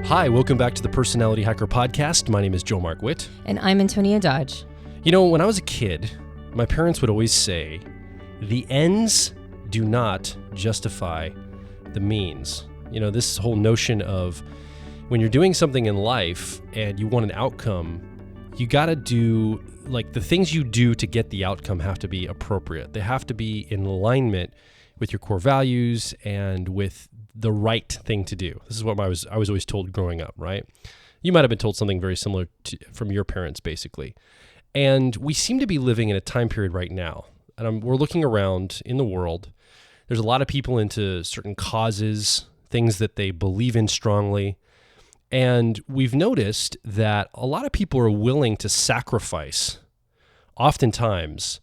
Hi, welcome back to the Personality Hacker Podcast. My name is Joe Mark Witt. And I'm Antonia Dodge. You know, when I was a kid, my parents would always say, the ends do not justify the means. You know, this whole notion of when you're doing something in life and you want an outcome, you got to do, like, the things you do to get the outcome have to be appropriate. They have to be in alignment with your core values and with the right thing to do. This is what I was always told growing up, right? You might have been told something very similar from your parents, basically. And we seem to be living in a time period right now. And we're looking around in the world. There's a lot of people into certain causes, things that they believe in strongly. And we've noticed that a lot of people are willing to sacrifice, oftentimes,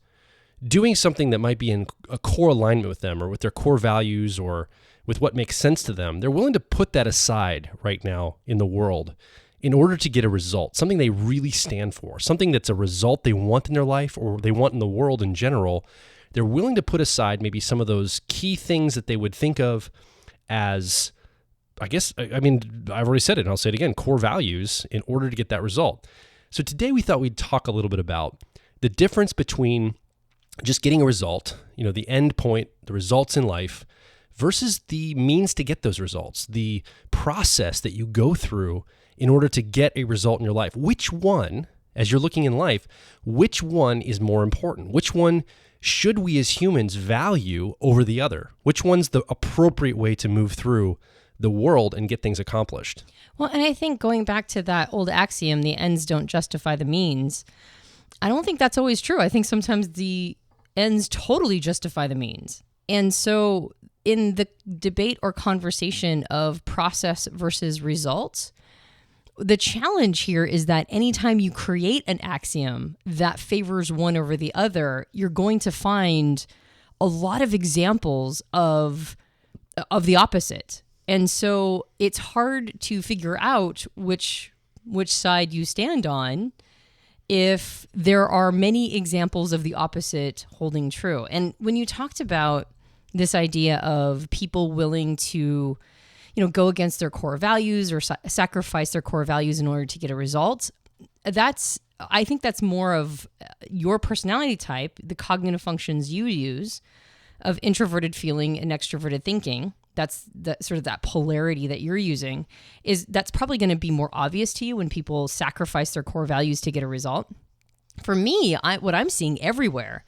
doing something that might be in a core alignment with them or with their core values or with what makes sense to them. They're willing to put that aside right now in the world in order to get a result, something they really stand for, something that's a result they want in their life or they want in the world in general. They're willing to put aside maybe some of those key things that they would think of as, I've already said it and I'll say it again, core values in order to get that result. So today we thought we'd talk a little bit about the difference between just getting a result, you know, the end point, the results in life, versus the means to get those results, the process that you go through in order to get a result in your life. Which one, as you're looking in life, which one is more important? Which one should we as humans value over the other? Which one's the appropriate way to move through the world and get things accomplished? Well, and I think going back to that old axiom, the ends don't justify the means, I don't think that's always true. I think sometimes the ends totally justify the means. And so in the debate or conversation of process versus results, the challenge here is that anytime you create an axiom that favors one over the other, you're going to find a lot of examples of the opposite. And so it's hard to figure out which side you stand on if there are many examples of the opposite holding true. And when you talked about this idea of people willing to, go against their core values or sacrifice their core values in order to get a result, I think that's more of your personality type, the cognitive functions you use of introverted feeling and extroverted thinking. That's sort of that polarity that you're using, that's probably going to be more obvious to you when people sacrifice their core values to get a result. For me, what I'm seeing everywhere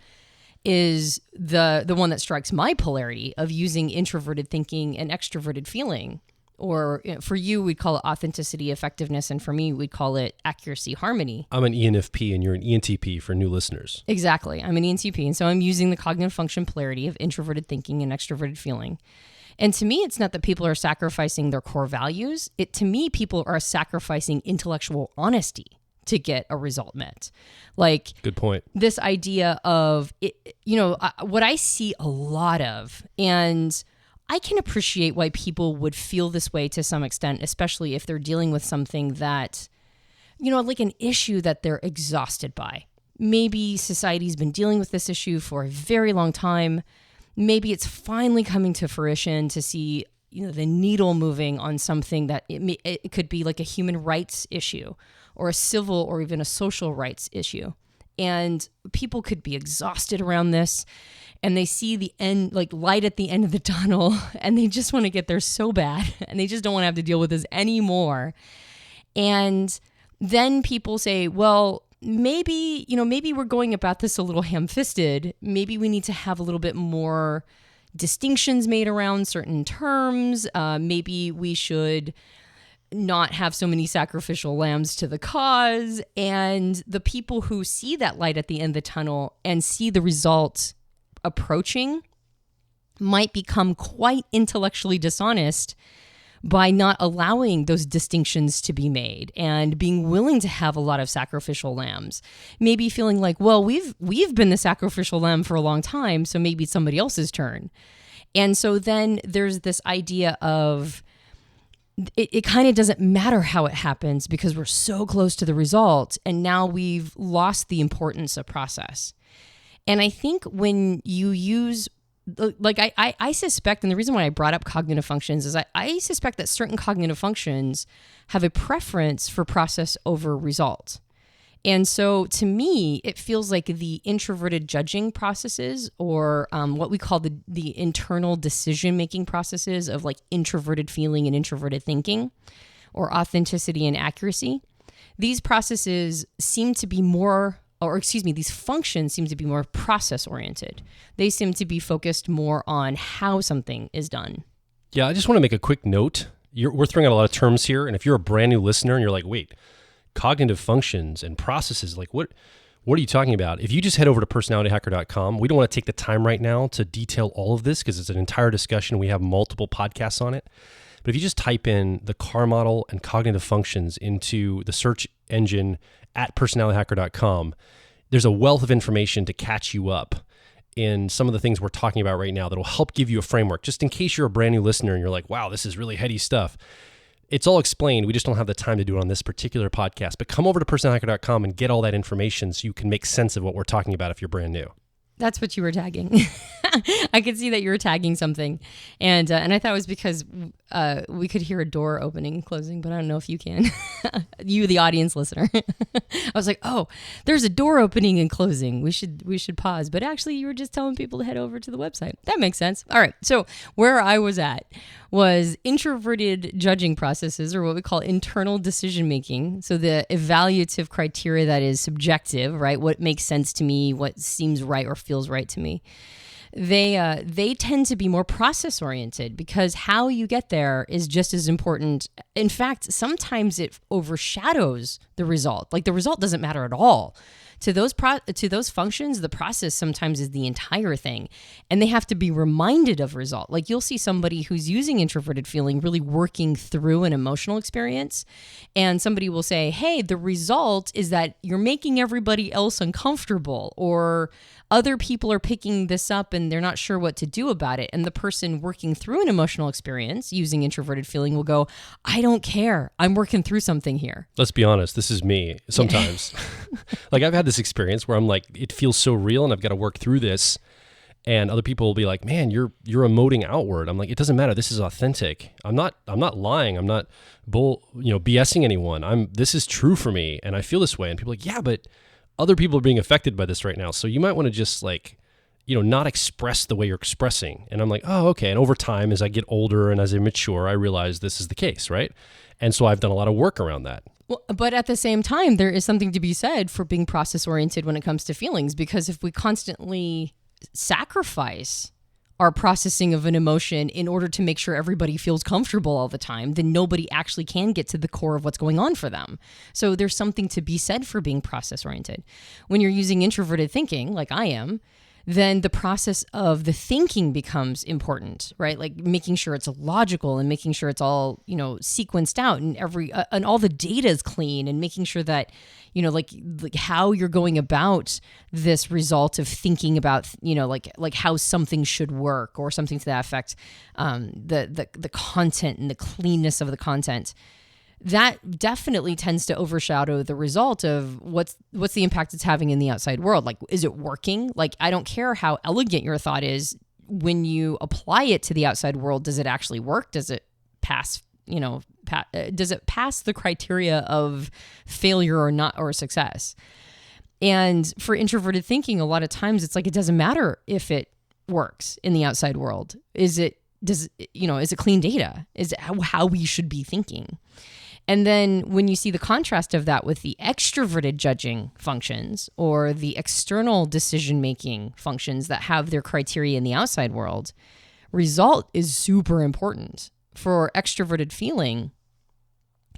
is the one that strikes my polarity of using introverted thinking and extroverted feeling. Or for you, we'd call it authenticity, effectiveness, and for me, we'd call it accuracy, harmony. I'm an ENFP and you're an ENTP for new listeners. Exactly. I'm an ENTP, and so I'm using the cognitive function polarity of introverted thinking and extroverted feeling. And to me, it's not that people are sacrificing their core values. To me, people are sacrificing intellectual honesty to get a result met. Like, good point. This idea of, what I see a lot of, and I can appreciate why people would feel this way to some extent, especially if they're dealing with something that, like an issue that they're exhausted by. Maybe society's been dealing with this issue for a very long time. Maybe it's finally coming to fruition to see, the needle moving on something that it could be like a human rights issue or a civil or even a social rights issue. And people could be exhausted around this and they see the end, like light at the end of the tunnel, and they just want to get there so bad and they just don't want to have to deal with this anymore. And then people say, well, maybe we're going about this a little ham-fisted. Maybe we need to have a little bit more distinctions made around certain terms. Maybe we should not have so many sacrificial lambs to the cause. And the people who see that light at the end of the tunnel and see the result approaching might become quite intellectually dishonest by not allowing those distinctions to be made and being willing to have a lot of sacrificial lambs. Maybe feeling like, well, we've been the sacrificial lamb for a long time, so maybe it's somebody else's turn. And so then there's this idea of it kind of doesn't matter how it happens because we're so close to the result, and now we've lost the importance of process. And I think when you use like I suspect, and the reason why I brought up cognitive functions is I suspect that certain cognitive functions have a preference for process over result. And so to me, it feels like the introverted judging processes, or what we call the internal decision-making processes of like introverted feeling and introverted thinking, or authenticity and accuracy. These processes seem to be these functions seem to be more process-oriented. They seem to be focused more on how something is done. Yeah, I just want to make a quick note. We're throwing out a lot of terms here, and if you're a brand new listener and you're like, wait, cognitive functions and processes, like what are you talking about? If you just head over to personalityhacker.com, we don't want to take the time right now to detail all of this because it's an entire discussion. We have multiple podcasts on it. But if you just type in the car model and cognitive functions into the search engine at personalityhacker.com, there's a wealth of information to catch you up in some of the things we're talking about right now that will help give you a framework, just in case you're a brand new listener and you're like, wow, this is really heady stuff. It's all explained. We just don't have the time to do it on this particular podcast. But come over to personalhacker.com and get all that information so you can make sense of what we're talking about if you're brand new. That's what you were tagging. I could see that you were tagging something. And I thought it was because we could hear a door opening and closing, but I don't know if you can. You, the audience listener. I was like, oh, there's a door opening and closing. We should pause. But actually, you were just telling people to head over to the website. That makes sense. All right. So where I was at was introverted judging processes, or what we call internal decision making. So the evaluative criteria that is subjective, right? What makes sense to me, what seems right or feels right to me. They tend to be more process oriented because how you get there is just as important. In fact, sometimes it overshadows the result. Like the result doesn't matter at all. To those functions, the process sometimes is the entire thing, and they have to be reminded of result. Like you'll see somebody who's using introverted feeling really working through an emotional experience, and somebody will say, hey, the result is that you're making everybody else uncomfortable, or other people are picking this up and they're not sure what to do about it. And the person working through an emotional experience using introverted feeling will go, I don't care. I'm working through something here. Let's be honest. This is me sometimes. Like I've had this experience where I'm like, it feels so real and I've got to work through this. And other people will be like, man, you're emoting outward. I'm like, it doesn't matter. This is authentic. I'm not lying. I'm not BSing anyone. This is true for me. And I feel this way. And people are like, yeah, but other people are being affected by this right now. So you might want to just not express the way you're expressing. And I'm like, oh, okay. And over time, as I get older and as I mature, I realize this is the case, right? And so I've done a lot of work around that. Well, but at the same time, there is something to be said for being process-oriented when it comes to feelings, because if we constantly sacrifice our processing of an emotion in order to make sure everybody feels comfortable all the time, then nobody actually can get to the core of what's going on for them. So there's something to be said for being process-oriented. When you're using introverted thinking, like I am, then the process of the thinking becomes important, right? Like making sure it's logical and making sure it's all, sequenced out and and all the data is clean, and making sure that, like how you're going about this result of thinking about, like how something should work or something to that effect, the content and the cleanness of the content. That definitely tends to overshadow the result of what's the impact it's having in the outside world. Like, is it working? Like, I don't care how elegant your thought is. When you apply it to the outside world, does it actually work? Does it pass, does it pass the criteria of failure or not, or success? And for introverted thinking, a lot of times it's like, it doesn't matter if it works in the outside world. Is it clean data? Is it how we should be thinking? And then when you see the contrast of that with the extroverted judging functions or the external decision-making functions that have their criteria in the outside world, result is super important. For extroverted feeling,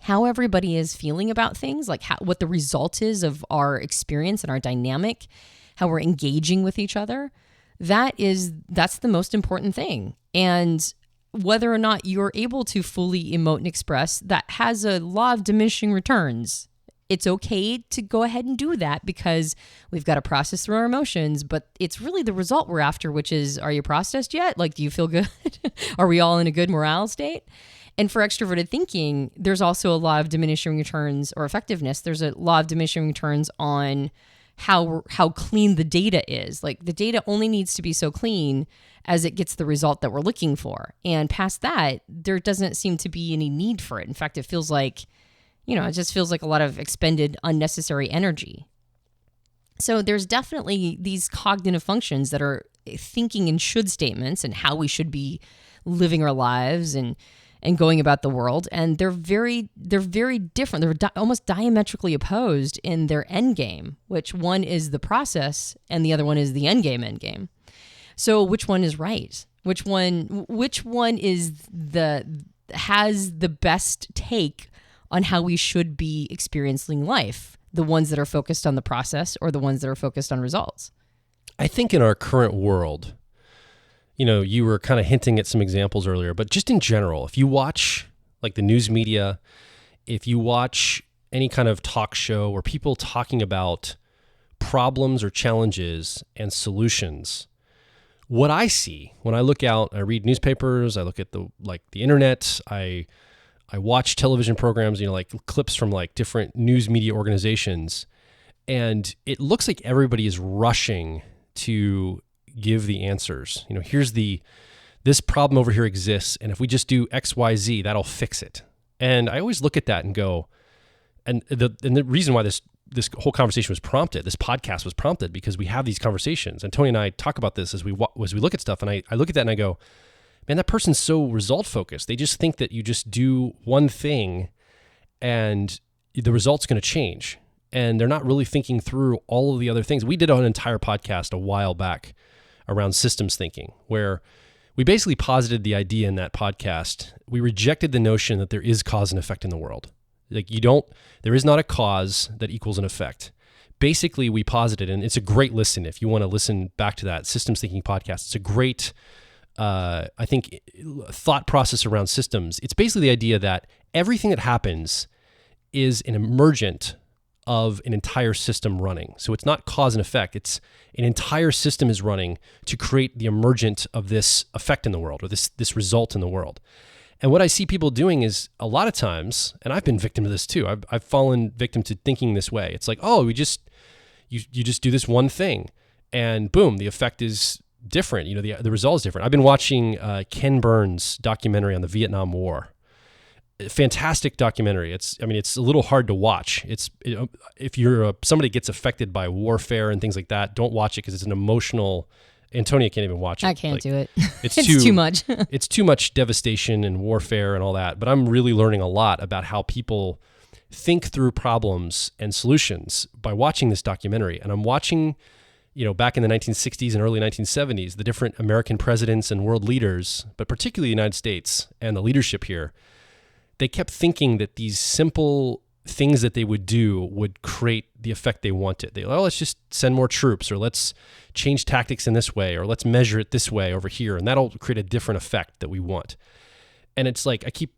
how everybody is feeling about things, like what the result is of our experience and our dynamic, how we're engaging with each other, that's the most important thing. And whether or not you're able to fully emote and express, that has a law of diminishing returns. It's okay to go ahead and do that because we've got to process through our emotions, but it's really the result we're after, which is, are you processed yet? Like, do you feel good? Are we all in a good morale state? And for extroverted thinking, there's also a law of diminishing returns, or effectiveness. There's a law of diminishing returns on how clean the data is. Like the data only needs to be so clean as it gets the result that we're looking for. And past that, there doesn't seem to be any need for it. In fact, it feels like, it just feels like a lot of expended unnecessary energy. So there's definitely these cognitive functions that are thinking in should statements and how we should be living our lives and going about the world. And they're very different. They're almost diametrically opposed in their end game, which one is the process and the other one is the end game. So which one is right? Which one has the best take on how we should be experiencing life? The ones that are focused on the process or the ones that are focused on results? I think in our current world, you were kind of hinting at some examples earlier, but just in general, if you watch like the news media, if you watch any kind of talk show or people talking about problems or challenges and solutions, what I see when I look out, I read newspapers, I look at the internet, I watch television programs, like clips from like different news media organizations, and it looks like everybody is rushing to give the answers. Here's this problem over here exists, and if we just do X, Y, Z, that'll fix it. And I always look at that and go, and the reason why this whole conversation was prompted, this podcast was prompted, because we have these conversations. Antonia and I talk about this as we look at stuff, and I look at that and I go, man, that person's so result focused. They just think that you just do one thing and the result's going to change. And they're not really thinking through all of the other things. We did an entire podcast a while back around systems thinking, where we basically posited the idea in that podcast. We rejected the notion that there is cause and effect in the world. Like there is not a cause that equals an effect. Basically, we posited, and it's a great listen if you want to listen back to that systems thinking podcast. It's a great I think, thought process around systems. It's basically the idea that everything that happens is an emergent of an entire system running. So it's not cause and effect. It's an entire system is running to create the emergent of this effect in the world, or this result in the world. And what I see people doing is a lot of times, and I've been victim to this too. I've fallen victim to thinking this way. It's like, oh, you just do this one thing, and boom, the effect is different. The result is different. I've been watching Ken Burns' documentary on the Vietnam War. Fantastic documentary. It's a little hard to watch. If you're somebody gets affected by warfare and things like that, don't watch it because it's an emotional. Antonia can't even watch it. I can't do it. It's too much. It's too much devastation and warfare and all that. But I'm really learning a lot about how people think through problems and solutions by watching this documentary. And I'm watching, back in the 1960s and early 1970s, the different American presidents and world leaders, but particularly the United States and the leadership here, they kept thinking that these simple things that they would do would create the effect they wanted. Let's just send more troops, or let's change tactics in this way, or let's measure it this way over here, and that'll create a different effect that we want. And it's like, I keep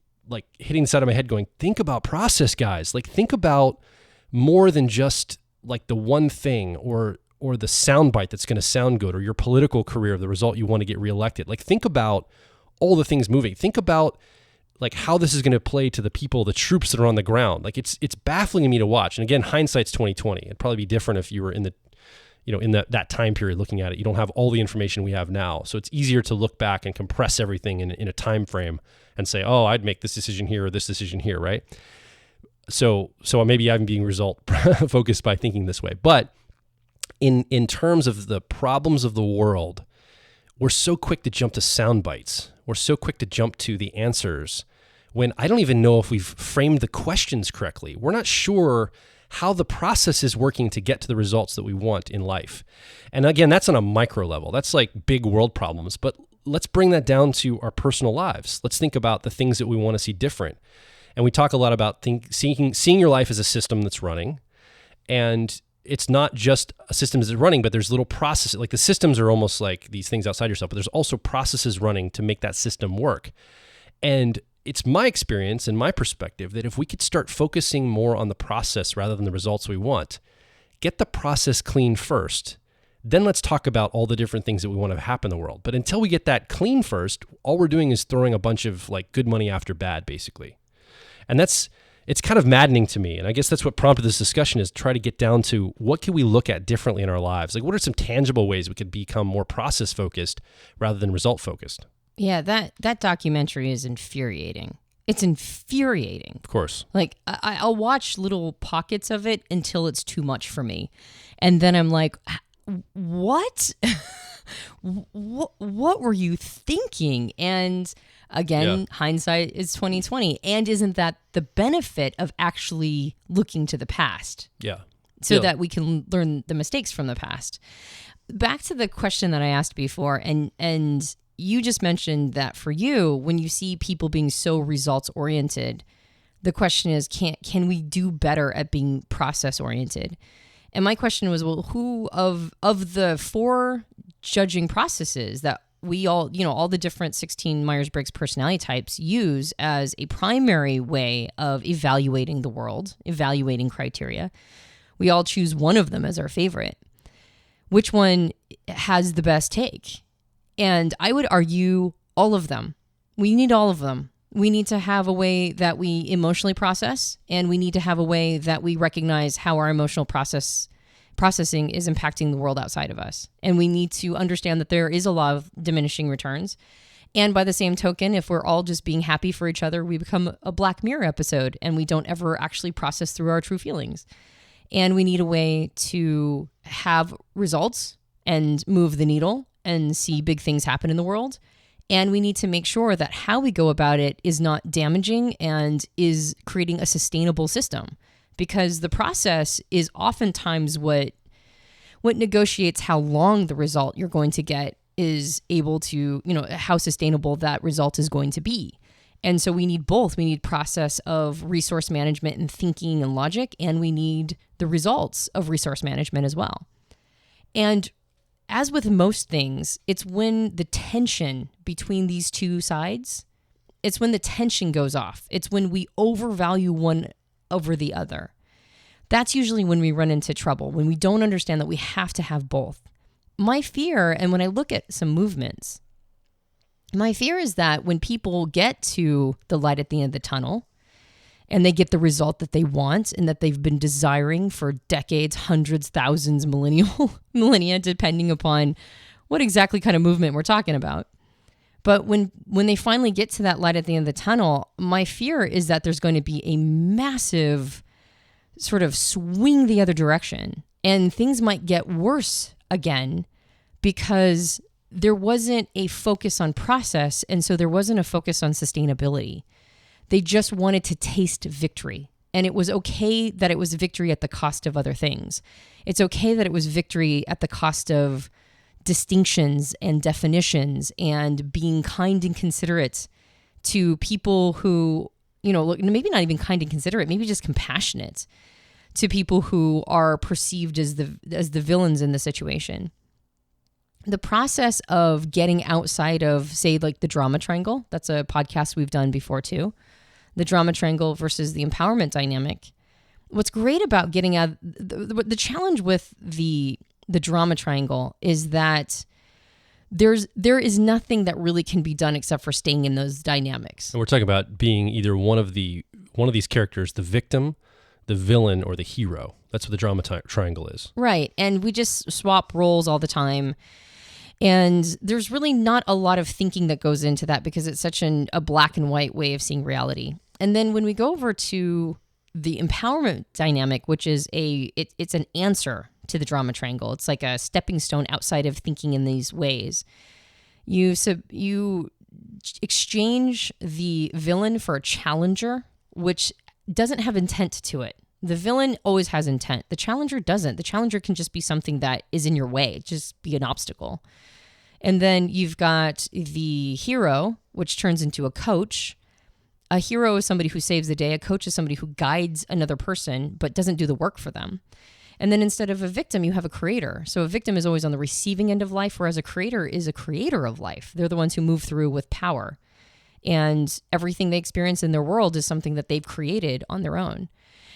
hitting the side of my head going, think about process, guys. Think about more than just the one thing or the soundbite that's going to sound good, or your political career, the result you want to get reelected. Think about all the things moving. Think about how this is going to play to the people, the troops that are on the ground. It's baffling to me to watch. And again, hindsight's 2020. It'd probably be different if you were in the, in that time period looking at it. You don't have all the information we have now. So it's easier to look back and compress everything in a time frame and say, oh, I'd make this decision here or this decision here, right? So maybe I'm being result focused by thinking this way. But in terms of the problems of the world, we're so quick to jump to sound bites. We're so quick to jump to the answers when I don't even know if we've framed the questions correctly. We're not sure how the process is working to get to the results that we want in life. And again, that's on a micro level. That's big world problems. But let's bring that down to our personal lives. Let's think about the things that we want to see different. And we talk a lot about seeing your life as a system that's running. And it's not just a system that's running, but there's little processes. The systems are almost like these things outside yourself, but there's also processes running to make that system work. And it's my experience and my perspective that if we could start focusing more on the process rather than the results we want, get the process clean first, then let's talk about all the different things that we want to happen in the world. But until we get that clean first, all we're doing is throwing a bunch of good money after bad, basically. And it's kind of maddening to me. And I guess that's what prompted this discussion, is try to get down to what can we look at differently in our lives? Like, what are some tangible ways we could become more process focused rather than result focused? Yeah, that documentary is infuriating. It's infuriating. Of course. Like, I'll watch little pockets of it until it's too much for me. And then I'm like, what? What were you thinking? And again, hindsight is 2020. And isn't that the benefit of actually looking to the past? Yeah. So that we can learn the mistakes from the past. Back to the question that I asked before, and you just mentioned that for you, when you see people being so results oriented, the question is, can we do better at being process oriented? And my question was, well, who of the 4 judging processes that we all, all the different 16 Myers-Briggs personality types use as a primary way of evaluating the world, evaluating criteria, we all choose one of them as our favorite. Which one has the best take? And I would argue all of them. We need all of them. We need to have a way that we emotionally process, and we need to have a way that we recognize how our emotional processing is impacting the world outside of us. And we need to understand that there is a lot of diminishing returns. And by the same token, if we're all just being happy for each other, we become a Black Mirror episode, and we don't ever actually process through our true feelings. And we need a way to have results and move the needle and see big things happen in the world. And we need to make sure that how we go about it is not damaging and is creating a sustainable system, because the process is oftentimes what negotiates how long the result you're going to get is able to, how sustainable that result is going to be. And so we need both. We need process of resource management and thinking and logic, and we need the results of resource management as well. And as with most things, it's when the tension between these two sides, it's when the tension goes off. It's when we overvalue one over the other. That's usually when we run into trouble, when we don't understand that we have to have both. My fear, and when I look at some movements, my fear is that when people get to the light at the end of the tunnel and they get the result that they want and that they've been desiring for decades, hundreds, thousands, millennia, depending upon what exactly kind of movement we're talking about. But when they finally get to that light at the end of the tunnel, my fear is that there's going to be a massive sort of swing the other direction, and things might get worse again because there wasn't a focus on process, and so there wasn't a focus on sustainability. They just wanted to taste victory. And it was okay that it was victory at the cost of other things. It's okay that it was victory at the cost of distinctions and definitions and being kind and considerate to people who, maybe not even kind and considerate, maybe just compassionate to people who are perceived as the villains in the situation. The process of getting outside of, say, like the drama triangle, that's a podcast we've done before too, the drama triangle versus the empowerment dynamic. What's great about getting out, the challenge with the drama triangle is that there is nothing that really can be done except for staying in those dynamics. And we're talking about being either one of these characters, the victim, the villain, or the hero. That's what the drama triangle is. Right. And we just swap roles all the time. And there's really not a lot of thinking that goes into that because it's such a black and white way of seeing reality. And then when we go over to the empowerment dynamic, which is it's an answer to the drama triangle. It's like a stepping stone outside of thinking in these ways. You exchange the villain for a challenger, which doesn't have intent to it. The villain always has intent. The challenger doesn't. The challenger can just be something that is in your way, just be an obstacle. And then you've got the hero, which turns into a coach. A hero is somebody who saves the day. A coach is somebody who guides another person, but doesn't do the work for them. And then instead of a victim, you have a creator. So a victim is always on the receiving end of life, whereas a creator is a creator of life. They're the ones who move through with power. And everything they experience in their world is something that they've created on their own.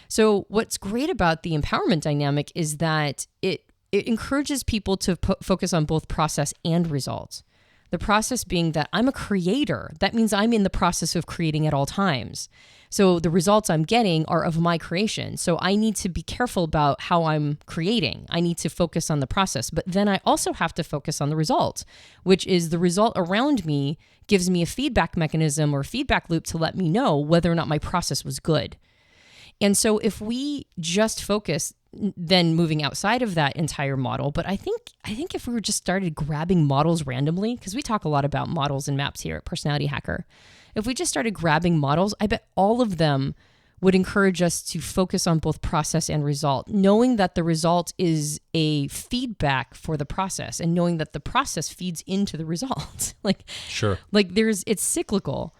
So what's great about the empowerment dynamic is that it encourages people to focus on both process and results. The process being that I'm a creator. That means I'm in the process of creating at all times. So the results I'm getting are of my creation. So I need to be careful about how I'm creating. I need to focus on the process. But then I also have to focus on the result, which is the result around me gives me a feedback mechanism or feedback loop to let me know whether or not my process was good. And so if we just focus, then moving outside of that entire model, but I think if we were just started grabbing models randomly, because we talk a lot about models and maps here at Personality Hacker, if we just started grabbing models, I bet all of them would encourage us to focus on both process and result, knowing that the result is a feedback for the process and knowing that the process feeds into the result. Sure. It's cyclical.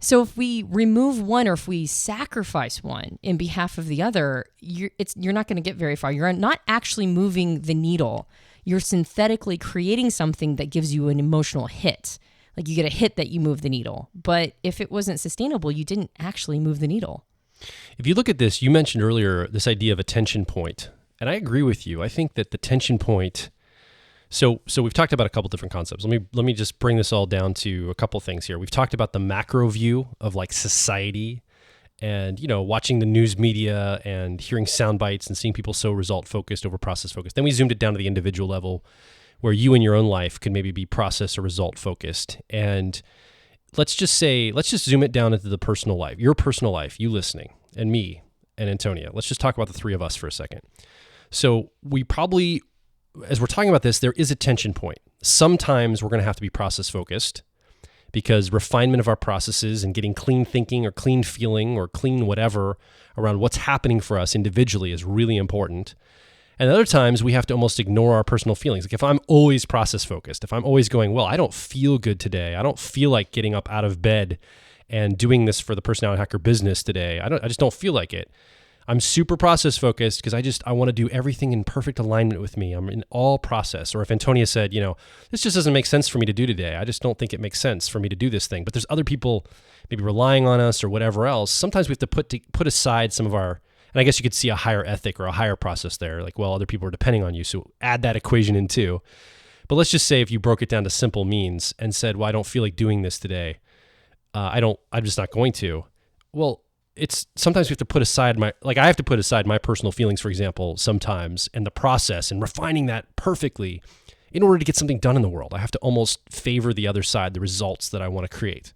So if we remove one or if we sacrifice one in behalf of the other, you're not going to get very far. You're not actually moving the needle. You're synthetically creating something that gives you an emotional hit. Like you get a hit that you move the needle. But if it wasn't sustainable, you didn't actually move the needle. If you look at this, you mentioned earlier this idea of a tension point. And I agree with you. I think that the tension point... So we've talked about a couple different concepts. Let me just bring this all down to a couple things here. We've talked about the macro view of like society and, watching the news media and hearing sound bites and seeing people so result focused over process focused. Then we zoomed it down to the individual level where you in your own life could maybe be process or result focused. And let's just zoom it down into the personal life, your personal life, you listening, and me and Antonia. Let's just talk about the three of us for a second. So we probably, as we're talking about this, there is a tension point. Sometimes we're going to have to be process focused because refinement of our processes and getting clean thinking or clean feeling or clean whatever around what's happening for us individually is really important. And other times we have to almost ignore our personal feelings. Like if I'm always process focused, if I'm always going, well, I don't feel good today. I don't feel like getting up out of bed and doing this for the Personality Hacker business today. I just don't feel like it. I'm super process focused because I want to do everything in perfect alignment with me. I'm in all process. Or if Antonia said, this just doesn't make sense for me to do today. I just don't think it makes sense for me to do this thing. But there's other people maybe relying on us or whatever else. Sometimes we have to put aside some of our, and I guess you could see a higher ethic or a higher process there. Like, well, other people are depending on you. So add that equation in too. But let's just say if you broke it down to simple means and said, well, I don't feel like doing this today. I'm just not going to. Well, it's sometimes we have to put aside I have to put aside my personal feelings, for example, sometimes, and the process and refining that perfectly in order to get something done in the world. I have to almost favor the other side, the results that I want to create.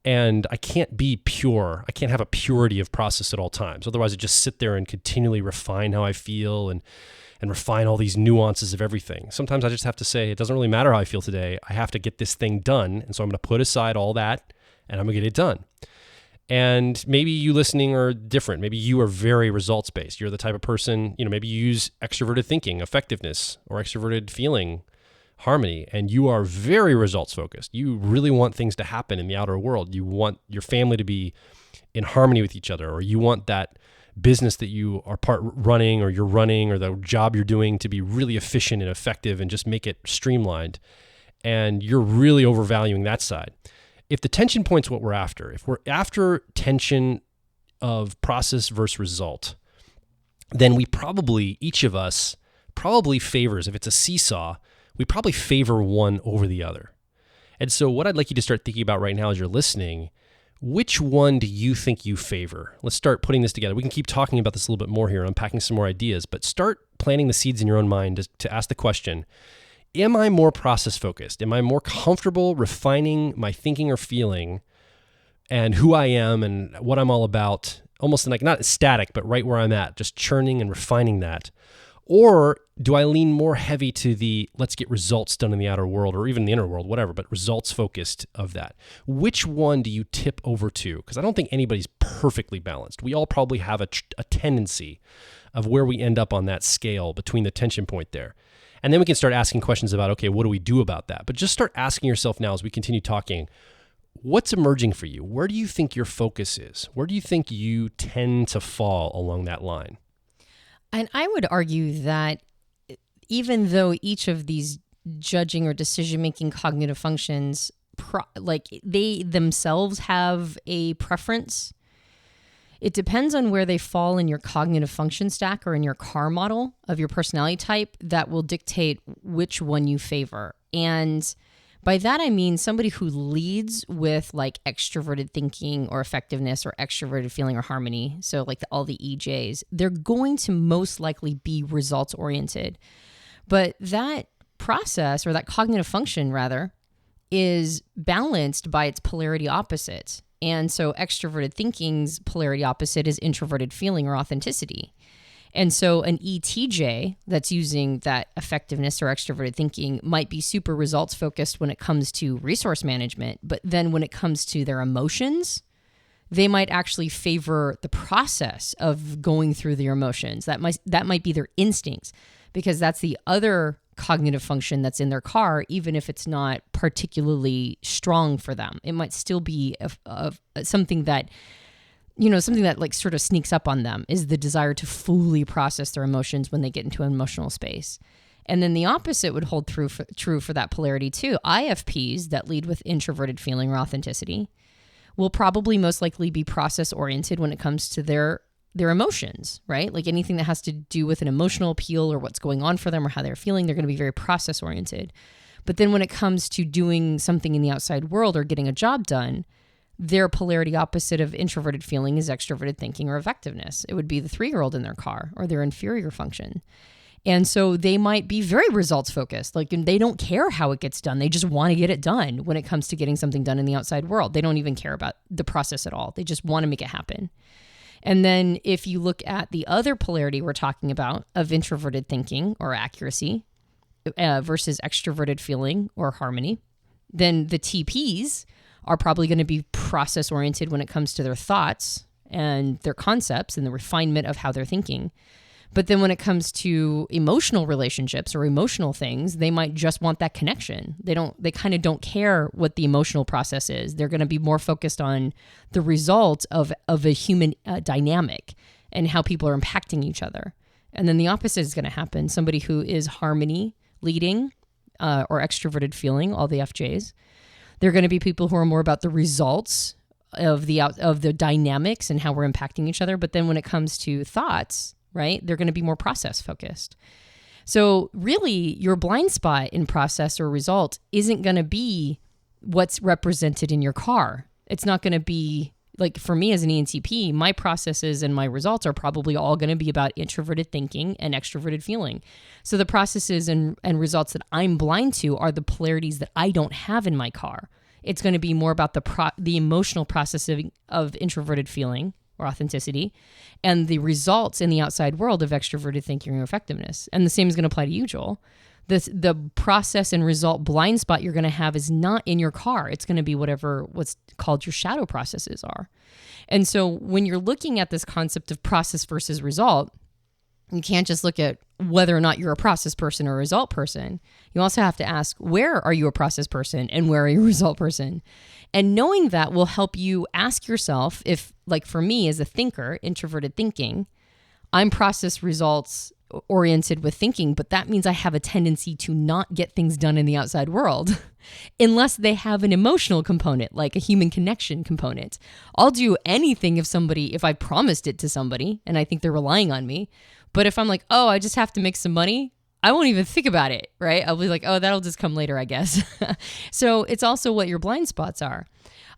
And I can't be pure. I can't have a purity of process at all times. Otherwise I just sit there and continually refine how I feel and refine all these nuances of everything. Sometimes I just have to say, it doesn't really matter how I feel today. I have to get this thing done. And so I'm going to put aside all that and I'm going to get it done. And maybe you listening are different. Maybe you are very results-based. You're the type of person, maybe you use extroverted thinking, effectiveness, or extroverted feeling, harmony, and you are very results-focused. You really want things to happen in the outer world. You want your family to be in harmony with each other, or you want that business that you are running, or the job you're doing to be really efficient and effective and just make it streamlined. And you're really overvaluing that side. If the tension point's what we're after, if we're after tension of process versus result, then we each of us favors, if it's a seesaw, we probably favor one over the other. And so what I'd like you to start thinking about right now as you're listening, which one do you think you favor? Let's start putting this together. We can keep talking about this a little bit more here, unpacking some more ideas, but start planting the seeds in your own mind to ask the question, am I more process focused? Am I more comfortable refining my thinking or feeling and who I am and what I'm all about, almost like not static, but right where I'm at, just churning and refining that? Or do I lean more heavy to the let's get results done in the outer world or even the inner world, whatever, but results focused of that? Which one do you tip over to? Because I don't think anybody's perfectly balanced. We all probably have a tendency of where we end up on that scale between the tension point there. And then we can start asking questions about, okay, what do we do about that? But just start asking yourself now as we continue talking, what's emerging for you? Where do you think your focus is? Where do you think you tend to fall along that line? And I would argue that even though each of these judging or decision-making cognitive functions, they themselves have a preference, it depends on where they fall in your cognitive function stack or in your CAR model of your personality type that will dictate which one you favor. And By that, I mean somebody who leads with like extroverted thinking or effectiveness or extroverted feeling or harmony. So like all the EJs, they're going to most likely be results oriented. But that process, or that cognitive function rather, is balanced by its polarity opposite. And so extroverted thinking's polarity opposite is introverted feeling or authenticity. And so an ETJ that's using that effectiveness or extroverted thinking might be super results focused when it comes to resource management. But then when it comes to their emotions, they might actually favor the process of going through their emotions. That might be their instincts, because that's the other cognitive function that's in their car, even if it's not particularly strong for them. It might still be something that, something that like sort of sneaks up on them, is the desire to fully process their emotions when they get into an emotional space. And then the opposite would hold true for that polarity too. IFPs that lead with introverted feeling or authenticity will probably most likely be process oriented when it comes to their emotions, right? Like anything that has to do with an emotional appeal or what's going on for them or how they're feeling, they're going to be very process oriented. But then when it comes to doing something in the outside world or getting a job done, their polarity opposite of introverted feeling is extroverted thinking or effectiveness. It would be the 3-year-old in their car or their inferior function. And so they might be very results focused. Like they don't care how it gets done. They just want to get it done when it comes to getting something done in the outside world. They don't even care about the process at all. They just want to make it happen. And then if you look at the other polarity we're talking about of introverted thinking or accuracy versus extroverted feeling or harmony, then the TPs are probably going to be process oriented when it comes to their thoughts and their concepts and the refinement of how they're thinking. But then when it comes to emotional relationships or emotional things, they might just want that connection. They kind of don't care what the emotional process is. They're going to be more focused on the result of a human dynamic and how people are impacting each other. And then the opposite is going to happen. Somebody who is harmony leading or extroverted feeling, all the FJs, they're going to be people who are more about the results of the dynamics and how we're impacting each other. But then when it comes to thoughts, right, they're going to be more process focused. So really your blind spot in process or result isn't going to be what's represented in your car. It's not going to be like, for me as an ENTP, my processes and my results are probably all going to be about introverted thinking and extroverted feeling. So the processes and results that I'm blind to are the polarities that I don't have in my car. It's going to be more about the emotional processing of introverted feeling or authenticity, and the results in the outside world of extroverted thinking or effectiveness. And the same is going to apply to you, Joel. The process and result blind spot you're going to have is not in your car. It's going to be what's called your shadow processes are. And so when you're looking at this concept of process versus result, you can't just look at whether or not you're a process person or a result person. You also have to ask, where are you a process person and where are you a result person? And knowing that will help you ask yourself if, like for me as a thinker, introverted thinking, I'm process results oriented with thinking, but that means I have a tendency to not get things done in the outside world unless they have an emotional component, like a human connection component. I'll do anything if I promised it to somebody and I think they're relying on me. But if I'm like, oh, I just have to make some money, I won't even think about it, right? I'll be like, oh, that'll just come later, I guess. So it's also what your blind spots are.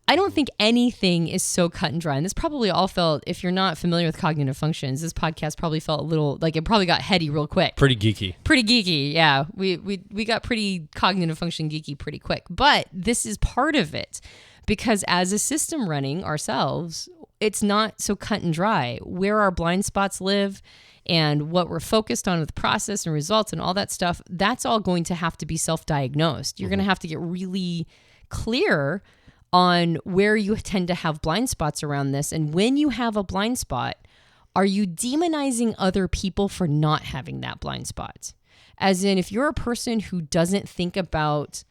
I don't think anything is so cut and dry. And this probably all felt, if you're not familiar with cognitive functions, this podcast probably felt a little, like it probably got heady real quick. Pretty geeky, yeah. We got pretty cognitive function geeky pretty quick. But this is part of it. Because as a system running ourselves, it's not so cut and dry. Where our blind spots live and what we're focused on with process and results and all that stuff, that's all going to have to be self-diagnosed. You're going to have to get really clear on where you tend to have blind spots around this. And when you have a blind spot, are you demonizing other people for not having that blind spot? As in, if you're a person who doesn't think about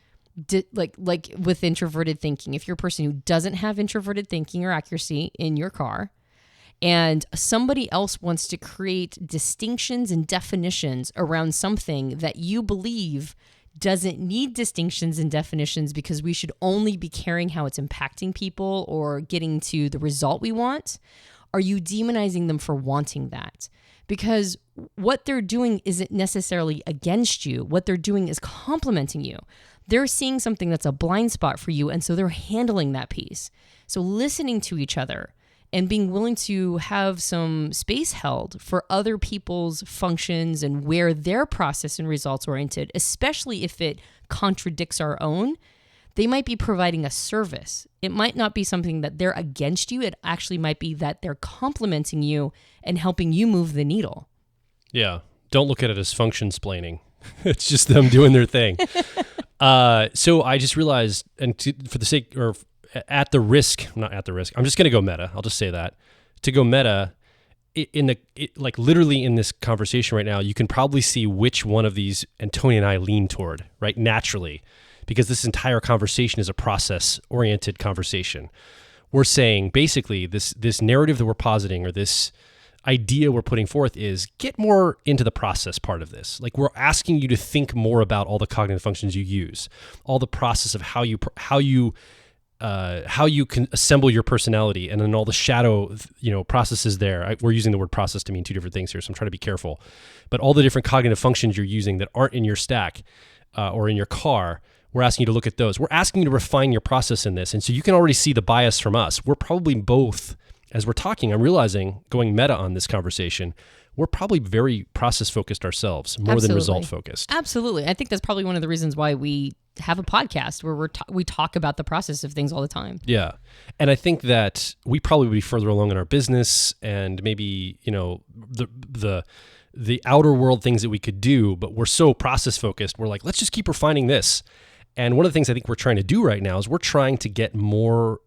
like with introverted thinking, if you're a person who doesn't have introverted thinking or accuracy in your car, and somebody else wants to create distinctions and definitions around something that you believe doesn't need distinctions and definitions because we should only be caring how it's impacting people or getting to the result we want, are you demonizing them for wanting that? Because what they're doing isn't necessarily against you. What they're doing is complementing you. they're seeing something that's a blind spot for you, and so they're handling that piece. So listening to each other and being willing to have some space held for other people's functions and where their process and results oriented, especially if it contradicts our own, they might be providing a service. It might not be something that they're against you. It actually might be that they're complementing you and helping you move the needle. Yeah. Don't look at it as function-splaining. It's just them doing their thing. So I just realized, and for the sake, or at the risk, not at the risk, I'm just going to go meta. I'll just say that. To go meta, like literally in this conversation right now, you can probably see which one of these Antonia and I lean toward, right? Naturally, because this entire conversation is a process-oriented conversation. We're saying basically this narrative that we're positing, or this idea we're putting forth, is get more into the process part of this. Like, we're asking you to think more about all the cognitive functions you use, all the process of how you can assemble your personality, and then all the shadow, processes there. We're using the word process to mean two different things here, so I'm trying to be careful. But all the different cognitive functions you're using that aren't in your stack or in your car, we're asking you to look at those. We're asking you to refine your process in this. And so you can already see the bias from us. We're probably both, as we're talking, I'm realizing, going meta on this conversation, we're probably very process-focused ourselves, more than result-focused. Absolutely. I think that's probably one of the reasons why we have a podcast where we talk about the process of things all the time. Yeah. And I think that we probably would be further along in our business and maybe, the outer world things that we could do, but we're so process-focused. We're like, let's just keep refining this. And one of the things I think we're trying to do right now is we're trying to get more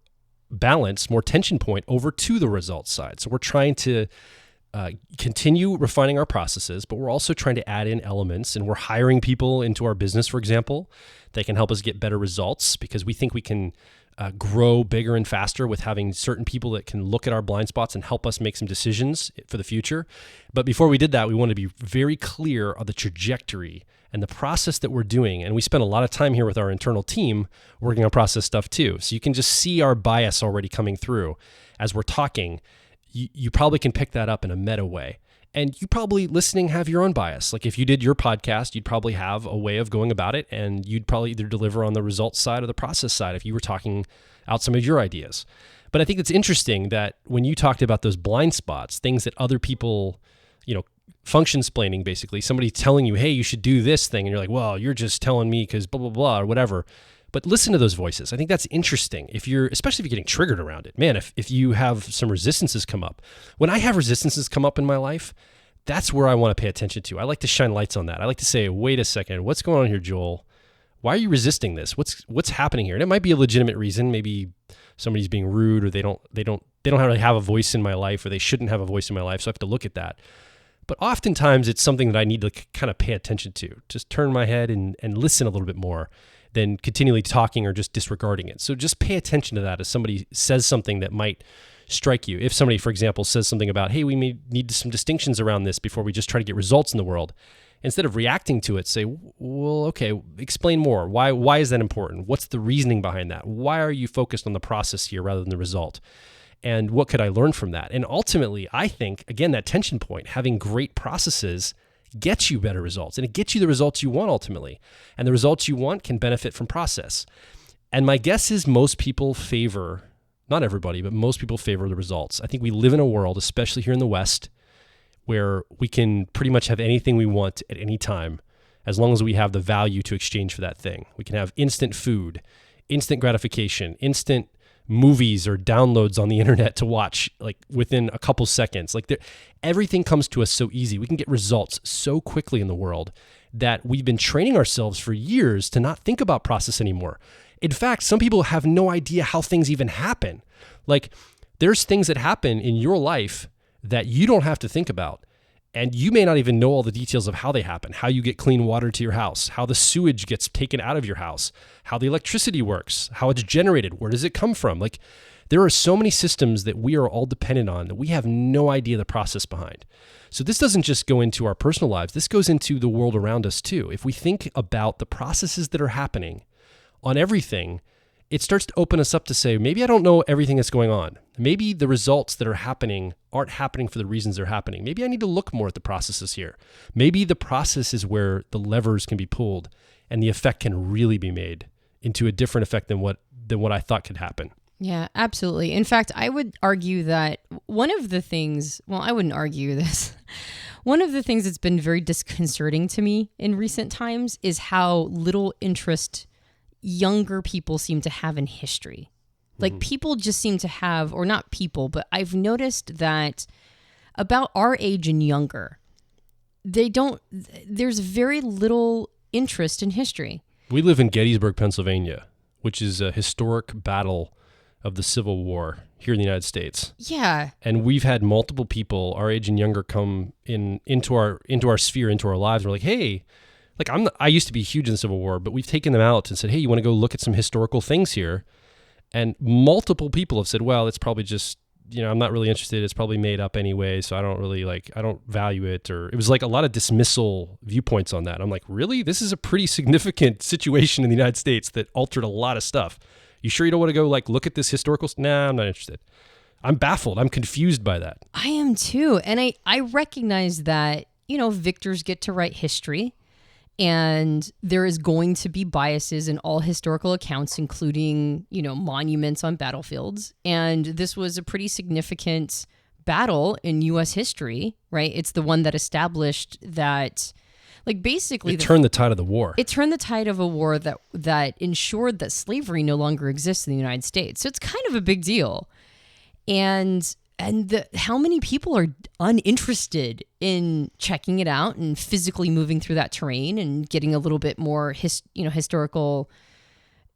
balance, more tension point over to the results side. So we're trying to continue refining our processes, but we're also trying to add in elements, and we're hiring people into our business, for example, that can help us get better results, because we think we can grow bigger and faster with having certain people that can look at our blind spots and help us make some decisions for the future. But before we did that, we wanted to be very clear on the trajectory and the process that we're doing. And we spent a lot of time here with our internal team working on process stuff too. So you can just see our bias already coming through as we're talking. You probably can pick that up in a meta way. And you probably, listening, have your own bias. Like if you did your podcast, you'd probably have a way of going about it, and you'd probably either deliver on the results side or the process side if you were talking out some of your ideas. But I think it's interesting that when you talked about those blind spots, things that other people, function-splaining basically, somebody telling you, hey, you should do this thing, and you're like, well, you're just telling me because blah, blah, blah, or whatever. But listen to those voices. I think that's interesting. Especially if you're getting triggered around it, man, if you have some resistances come up. When I have resistances come up in my life, that's where I want to pay attention to. I like to shine lights on that. I like to say, wait a second, what's going on here, Joel? Why are you resisting this? What's happening here? And it might be a legitimate reason. Maybe somebody's being rude, or they don't really have a voice in my life, or they shouldn't have a voice in my life. So I have to look at that. But oftentimes it's something that I need to kind of pay attention to. Just turn my head and listen a little bit more than continually talking or just disregarding it. So just pay attention to that as somebody says something that might strike you. If somebody, for example, says something about, hey, we may need some distinctions around this before we just try to get results in the world, instead of reacting to it, say, well, okay, explain more. Why is that important? What's the reasoning behind that? Why are you focused on the process here rather than the result? And what could I learn from that? And ultimately, I think, again, that tension point, having great processes gets you better results, and it gets you the results you want ultimately. And the results you want can benefit from process. And my guess is most people favor, not everybody, but most people favor the results. I think we live in a world, especially here in the West, where we can pretty much have anything we want at any time, as long as we have the value to exchange for that thing. We can have instant food, instant gratification, instant movies or downloads on the internet to watch like within a couple seconds. Everything comes to us so easy. We can get results so quickly in the world that we've been training ourselves for years to not think about process anymore. In fact, some people have no idea how things even happen. Like, there's things that happen in your life that you don't have to think about. And you may not even know all the details of how they happen, how you get clean water to your house, how the sewage gets taken out of your house, how the electricity works, how it's generated, where does it come from? Like, there are so many systems that we are all dependent on that we have no idea the process behind. So this doesn't just go into our personal lives. This goes into the world around us too. If we think about the processes that are happening on everything, it starts to open us up to say, maybe I don't know everything that's going on. Maybe the results that are happening aren't happening for the reasons they're happening. Maybe I need to look more at the processes here. Maybe the process is where the levers can be pulled and the effect can really be made into a different effect than what I thought could happen. Yeah, absolutely. In fact, I would argue that one of the things, well, I wouldn't argue this. One of the things that's been very disconcerting to me in recent times is how little interest younger people seem to have in history. Like people just seem to have, or not people, but I've noticed that about our age and younger, there's very little interest in history. We live in Gettysburg, Pennsylvania, which is a historic battle of the Civil War here in the United States. Yeah. And we've had multiple people our age and younger come into our sphere, into our lives. We're like, hey, like I used to be huge in the Civil War, but we've taken them out and said, hey, you want to go look at some historical things here? And multiple people have said, well, it's probably just, I'm not really interested. It's probably made up anyway, so I don't value it. Or it was like a lot of dismissal viewpoints on that. I'm like, really? This is a pretty significant situation in the United States that altered a lot of stuff. You sure you don't want to go look at this historical? Nah, I'm not interested. I'm baffled. I'm confused by that. I am too. And I recognize that, victors get to write history, and there is going to be biases in all historical accounts, including, monuments on battlefields. And this was a pretty significant battle in U.S. history, right? It's the one that established that, basically... It turned the tide of the war. It turned the tide of a war that ensured that slavery no longer exists in the United States. So it's kind of a big deal. And how many people are uninterested in checking it out and physically moving through that terrain and getting a little bit more historical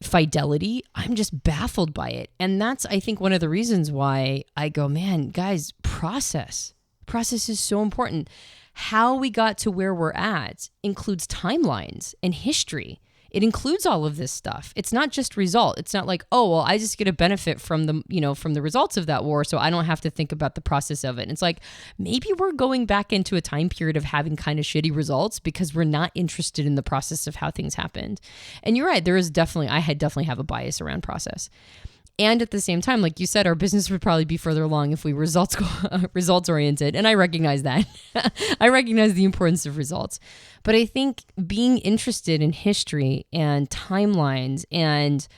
fidelity? I'm just baffled by it. And that's, I think, one of the reasons why I go, man, guys, process is so important. How we got to where we're at includes timelines and history. It includes all of this stuff. It's not just result. It's not like, oh, well, I just get a benefit from the results of that war, so I don't have to think about the process of it. And it's like, maybe we're going back into a time period of having kind of shitty results because we're not interested in the process of how things happened. And you're right. I definitely have a bias around process. And at the same time, like you said, our business would probably be further along if we were results oriented. And I recognize that. I recognize the importance of results. But I think being interested in history and timelines and,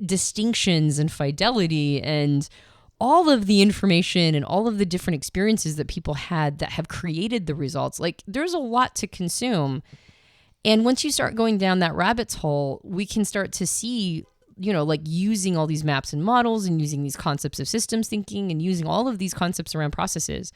distinctions and fidelity and all of the information and all of the different experiences that people had that have created the results, there's a lot to consume. And once you start going down that rabbit's hole, we can start to see using all these maps and models and using these concepts of systems thinking and using all of these concepts around processes,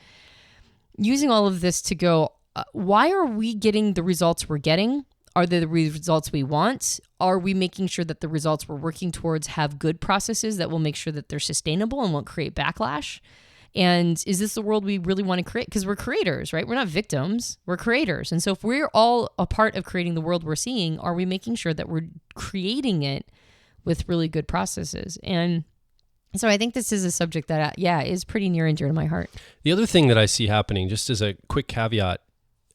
using all of this to go, why are we getting the results we're getting? Are they the results we want? Are we making sure that the results we're working towards have good processes that will make sure that they're sustainable and won't create backlash? And is this the world we really want to create? Because we're creators, right? We're not victims. We're creators. And so if we're all a part of creating the world we're seeing, are we making sure that we're creating it with really good processes? And so I think this is a subject that, is pretty near and dear to my heart. The other thing that I see happening, just as a quick caveat,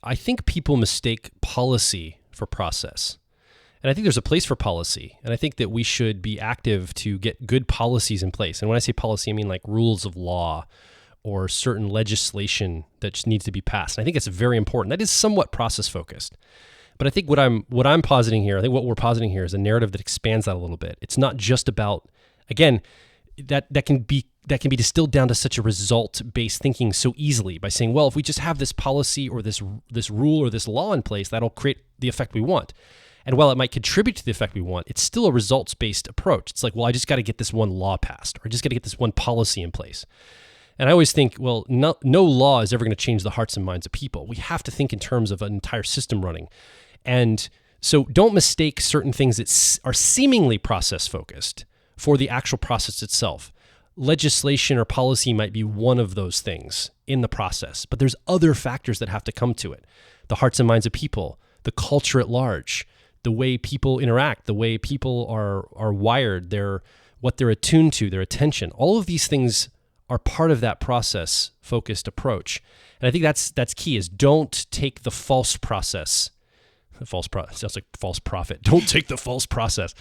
I think people mistake policy for process. And I think there's a place for policy. And I think that we should be active to get good policies in place. And when I say policy, I mean like rules of law or certain legislation that just needs to be passed. And I think it's very important. That is somewhat process focused. But I think what I'm positing here, I think what we're positing here is a narrative that expands that a little bit. It's not just about, again, that can be distilled down to such a result-based thinking so easily by saying, well, if we just have this policy or this rule or this law in place, that'll create the effect we want. And while it might contribute to the effect we want, it's still a results-based approach. It's like, well, I just got to get this one law passed, or I just got to get this one policy in place. And I always think, well, no law is ever going to change the hearts and minds of people. We have to think in terms of an entire system running. And so don't mistake certain things that are seemingly process-focused for the actual process itself. Legislation or policy might be one of those things in the process, but there's other factors that have to come to it. The hearts and minds of people, the culture at large, the way people interact, the way people are wired, what they're attuned to, their attention. All of these things are part of that process-focused approach. And I think that's key, is don't take the false process. Sounds like false prophet. Don't take the false process.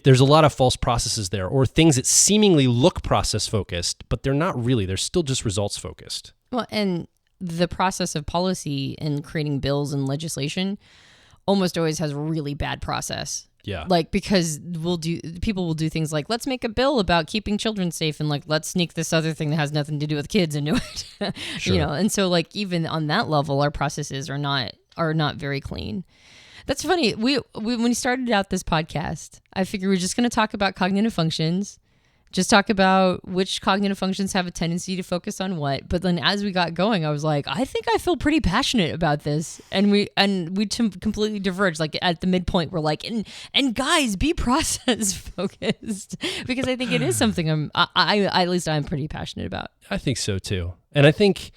There's a lot of false processes there, or things that seemingly look process-focused, but they're not really. They're still just results-focused. Well, and the process of policy and creating bills and legislation almost always has a really bad process. Yeah. Like, because people will do things like, let's make a bill about keeping children safe, and like, let's sneak this other thing that has nothing to do with kids into it. Sure. You know, and so like, even on that level, our processes are not very clean. That's funny. We when we started out this podcast, I figured we were just going to talk about cognitive functions, just talk about which cognitive functions have a tendency to focus on what. But then as we got going, I was like, I think I feel pretty passionate about this. And we completely diverged. Like at the midpoint, we're like, and guys, be process focused, because I think it is something at least I'm pretty passionate about. I think so too. And I think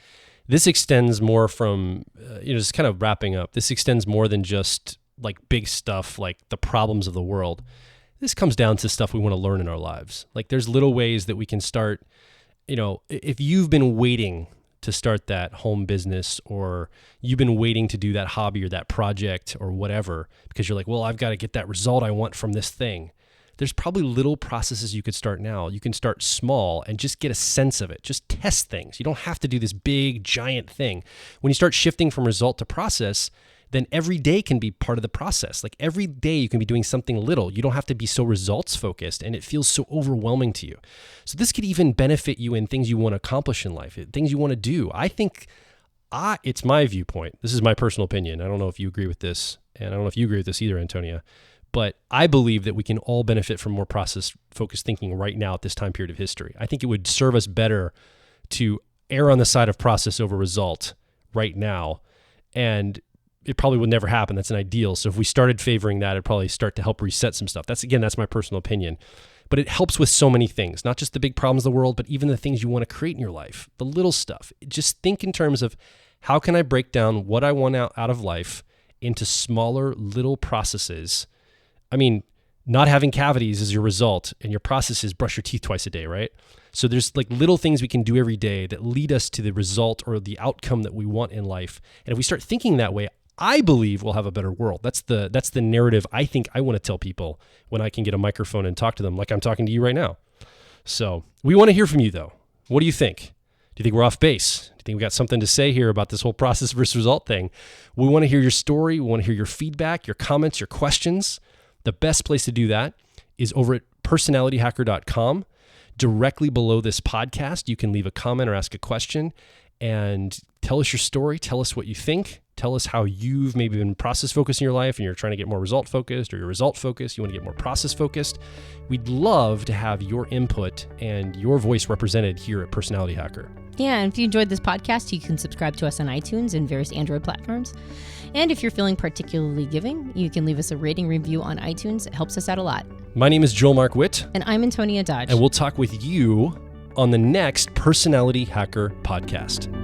this extends more from, just kind of wrapping up, this extends more than just like big stuff, like the problems of the world. This comes down to stuff we want to learn in our lives. Like there's little ways that we can start, if you've been waiting to start that home business, or you've been waiting to do that hobby or that project or whatever, because you're like, well, I've got to get that result I want from this thing. There's probably little processes you could start now. You can start small and just get a sense of it. Just test things. You don't have to do this big, giant thing. When you start shifting from result to process, then every day can be part of the process. Like every day you can be doing something little. You don't have to be so results focused, and it feels so overwhelming to you. So this could even benefit you in things you want to accomplish in life, things you want to do. I think it's my viewpoint. This is my personal opinion. I don't know if you agree with this, and I don't know if you agree with this either, Antonia, but I believe that we can all benefit from more process focused thinking right now at this time period of history. I think it would serve us better to err on the side of process over result right now. And it probably would never happen. That's an ideal. So if we started favoring that, it'd probably start to help reset some stuff. That's my personal opinion. But it helps with so many things, not just the big problems of the world, but even the things you want to create in your life, the little stuff. Just think in terms of, how can I break down what I want out of life into smaller little processes? I mean, not having cavities is your result, and your process is brush your teeth twice a day, right? So there's like little things we can do every day that lead us to the result or the outcome that we want in life. And if we start thinking that way, I believe we'll have a better world. That's the narrative I think I want to tell people when I can get a microphone and talk to them like I'm talking to you right now. So we want to hear from you though. What do you think? Do you think we're off base? Do you think we got something to say here about this whole process versus result thing? We want to hear your story. We want to hear your feedback, your comments, your questions. The best place to do that is over at personalityhacker.com. Directly below this podcast, you can leave a comment or ask a question and tell us your story. Tell us what you think. Tell us how you've maybe been process focused in your life and you're trying to get more result focused, or you're result focused, you want to get more process focused. We'd love to have your input and your voice represented here at Personality Hacker. Yeah, and if you enjoyed this podcast, you can subscribe to us on iTunes and various Android platforms. And if you're feeling particularly giving, you can leave us a rating review on iTunes. It helps us out a lot. My name is Joel Mark Witt. And I'm Antonia Dodge. And we'll talk with you on the next Personality Hacker podcast.